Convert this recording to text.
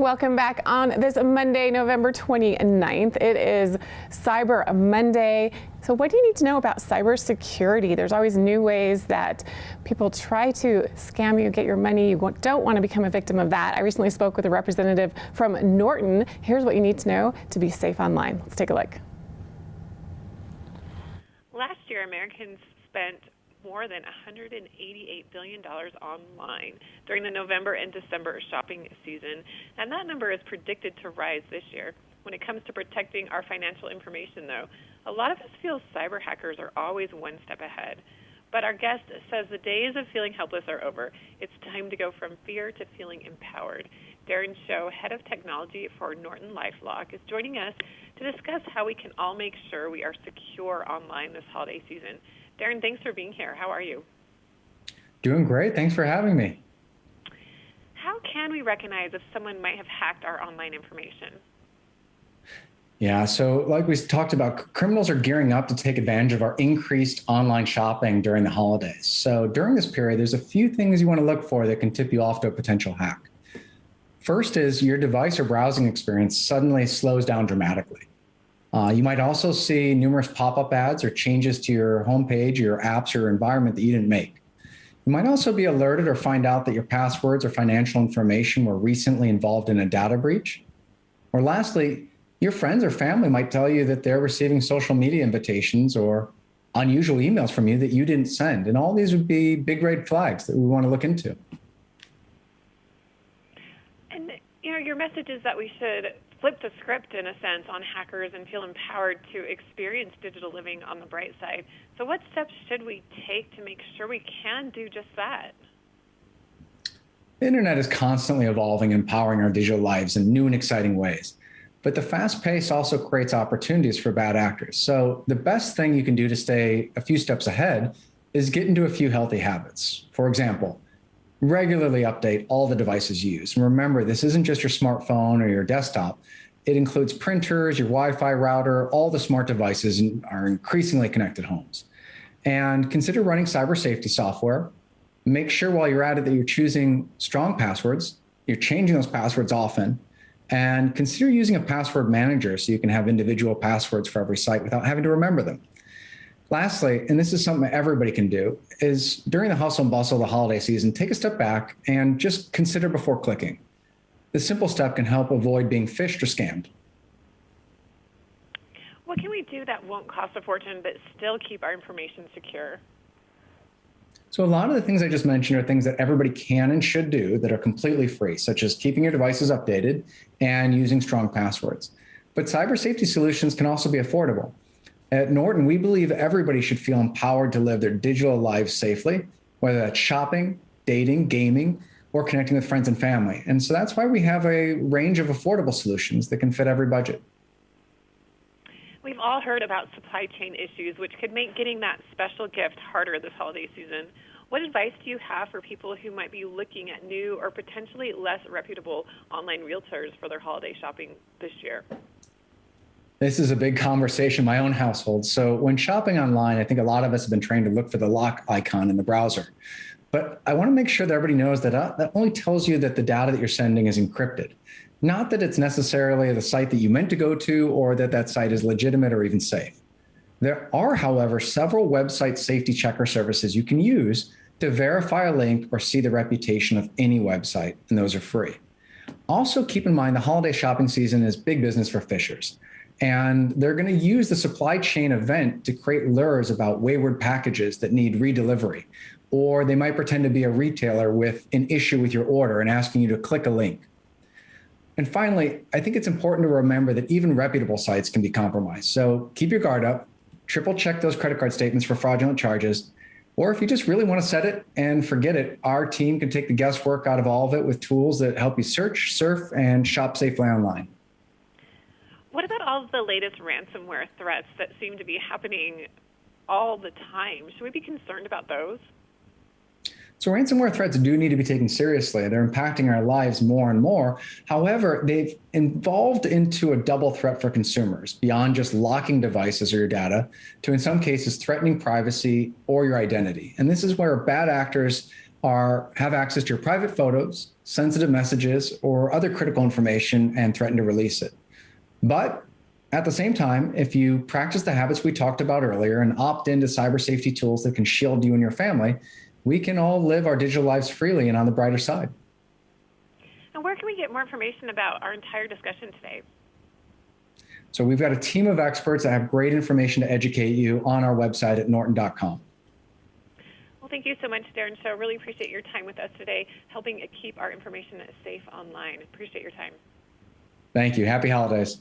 Welcome back on this Monday, November 29th. It is Cyber Monday. So what do you need to know about cybersecurity? There's always new ways that people try to scam you, get your money. You don't want to become a victim of that. I recently spoke with a representative from Norton. Here's what you need to know to be safe online. Let's take a look. Last year, Americans spent more than $188 billion online during the November and December shopping season, and that number is predicted to rise this year. When it comes to protecting our financial information, though, a lot of us feel cyber hackers are always one step ahead. But our guest says the days of feeling helpless are over. It's time to go from fear to feeling empowered. Darren Shou, head of technology for NortonLifeLock, is joining us to discuss how we can all make sure we are secure online this holiday season. Darren, thanks for being here. How are you? Doing great. Thanks for having me. How can we recognize if someone might have hacked our online information? Yeah, so like we talked about, criminals are gearing up to take advantage of our increased online shopping during the holidays. So during this period, there's a few things you want to look for that can tip you off to a potential hack. First is your device or browsing experience suddenly slows down dramatically. You might also see numerous pop-up ads or changes to your homepage, your apps, or environment that you didn't make. You might also be alerted or find out that your passwords or financial information were recently involved in a data breach. Or lastly, your friends or family might tell you that they're receiving social media invitations or unusual emails from you that you didn't send. And all these would be big red flags that we want to look into. And, your message is that we should flip the script, in a sense, on hackers and feel empowered to experience digital living on the bright side. So what steps should we take to make sure we can do just that? The internet is constantly evolving and empowering our digital lives in new and exciting ways. But the fast pace also creates opportunities for bad actors. So the best thing you can do to stay a few steps ahead is get into a few healthy habits. For example, regularly update all the devices you use. And remember, this isn't just your smartphone or your desktop. It includes printers, your Wi-Fi router, all the smart devices in our increasingly connected homes. And consider running cyber safety software. Make sure while you're at it that you're choosing strong passwords, you're changing those passwords often, and consider using a password manager so you can have individual passwords for every site without having to remember them. Lastly, and this is something that everybody can do, is during the hustle and bustle of the holiday season, take a step back and just consider before clicking. This simple step can help avoid being phished or scammed. What can we do that won't cost a fortune but still keep our information secure? So a lot of the things I just mentioned are things that everybody can and should do that are completely free, such as keeping your devices updated and using strong passwords. But cyber safety solutions can also be affordable. At Norton, we believe everybody should feel empowered to live their digital lives safely, whether that's shopping, dating, gaming, or connecting with friends and family. And so that's why we have a range of affordable solutions that can fit every budget. We've all heard about supply chain issues, which could make getting that special gift harder this holiday season. What advice do you have for people who might be looking at new or potentially less reputable online realtors for their holiday shopping this year? This is a big conversation in my own household. So when shopping online, I think a lot of us have been trained to look for the lock icon in the browser. But I want to make sure that everybody knows that that only tells you that the data that you're sending is encrypted. Not that it's necessarily the site that you meant to go to or that that site is legitimate or even safe. There are, however, several website safety checker services you can use to verify a link or see the reputation of any website, and those are free. Also, keep in mind the holiday shopping season is big business for phishers. And they're going to use the supply chain event to create lures about wayward packages that need redelivery. Or they might pretend to be a retailer with an issue with your order and asking you to click a link. And finally, I think it's important to remember that even reputable sites can be compromised. So keep your guard up, triple check those credit card statements for fraudulent charges. Or if you just really want to set it and forget it, our team can take the guesswork out of all of it with tools that help you search, surf, and shop safely online. What about all of the latest ransomware threats that seem to be happening all the time? Should we be concerned about those? So ransomware threats do need to be taken seriously. They're impacting our lives more and more. However, they've evolved into a double threat for consumers, beyond just locking devices or your data, to in some cases threatening privacy or your identity. And this is where bad actors have access to your private photos, sensitive messages, or other critical information and threaten to release it. But at the same time, if you practice the habits we talked about earlier and opt into cyber safety tools that can shield you and your family, we can all live our digital lives freely and on the brighter side. And where can we get more information about our entire discussion today? So we've got a team of experts that have great information to educate you on our website at norton.com. Well, thank you so much, Darren Shou. Really appreciate your time with us today, helping keep our information safe online. Appreciate your time. Thank you. Happy holidays.